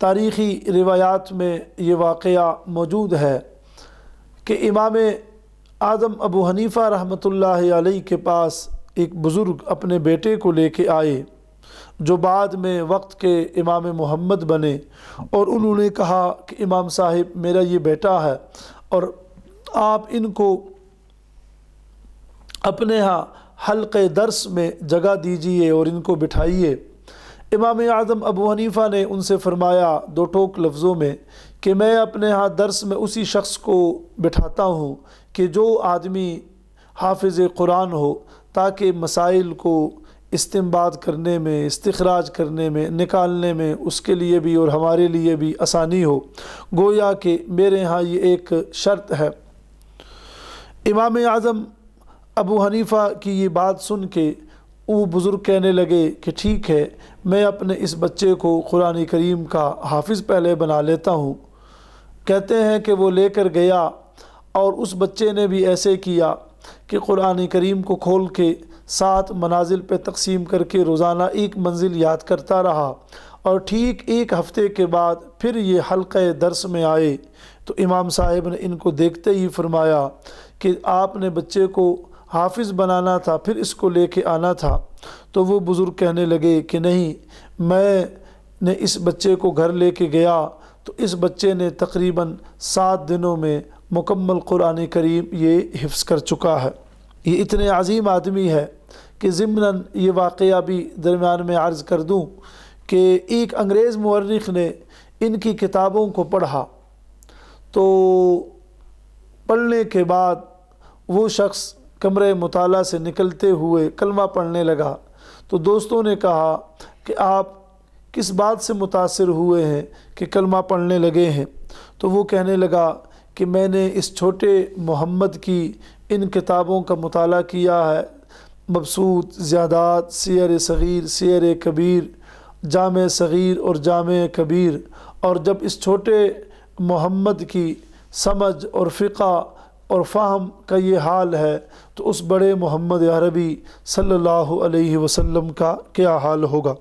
تاریخی روایات میں یہ واقعہ موجود ہے کہ امام اعظم ابو حنیفہ رحمۃ اللہ علیہ کے پاس ایک بزرگ اپنے بیٹے کو لے کے آئے جو بعد میں وقت کے امام محمد بنے، اور انہوں نے کہا کہ امام صاحب میرا یہ بیٹا ہے اور آپ ان کو اپنے ہاں حلقے درس میں جگہ دیجئے اور ان کو بٹھائیے۔ امام اعظم ابو حنیفہ نے ان سے فرمایا دو ٹوک لفظوں میں کہ میں اپنے ہاں درس میں اسی شخص کو بٹھاتا ہوں کہ جو آدمی حافظ قرآن ہو، تاکہ مسائل کو استنباط کرنے میں، استخراج کرنے میں، نکالنے میں اس کے لیے بھی اور ہمارے لیے بھی آسانی ہو۔ گویا کہ میرے ہاں یہ ایک شرط ہے۔ امام اعظم ابو حنیفہ کی یہ بات سن کے وہ بزرگ کہنے لگے کہ ٹھیک ہے، میں اپنے اس بچے کو قرآن کریم کا حافظ پہلے بنا لیتا ہوں۔ کہتے ہیں کہ وہ لے کر گیا اور اس بچے نے بھی ایسے کیا کہ قرآن کریم کو کھول کے 7 منازل پہ تقسیم کر کے روزانہ ایک منزل یاد کرتا رہا، اور ٹھیک ایک ہفتے کے بعد پھر یہ حلقہ درس میں آئے تو امام صاحب نے ان کو دیکھتے ہی فرمایا کہ آپ نے بچے کو حافظ بنانا تھا، پھر اس کو لے کے آنا تھا۔ تو وہ بزرگ کہنے لگے کہ نہیں، میں نے اس بچے کو گھر لے کے گیا تو اس بچے نے تقریباً 7 دنوں میں مکمل قرآن کریم یہ حفظ کر چکا ہے۔ یہ اتنے عظیم آدمی ہے کہ ضمناً یہ واقعہ بھی درمیان میں عرض کر دوں کہ ایک انگریز مورخ نے ان کی کتابوں کو پڑھا، تو پڑھنے کے بعد وہ شخص کمرے مطالعہ سے نکلتے ہوئے کلمہ پڑھنے لگا۔ تو دوستوں نے کہا کہ آپ کس بات سے متاثر ہوئے ہیں کہ کلمہ پڑھنے لگے ہیں؟ تو وہ کہنے لگا کہ میں نے اس چھوٹے محمد کی ان کتابوں کا مطالعہ کیا ہے، مبسوط، زیادات، سیر صغیر، سیر کبیر، جامع صغیر اور جامع کبیر، اور جب اس چھوٹے محمد کی سمجھ اور فقہ اور فہم کا یہ حال ہے تو اس بڑے محمد عربی صلی اللہ علیہ وسلم کا کیا حال ہوگا۔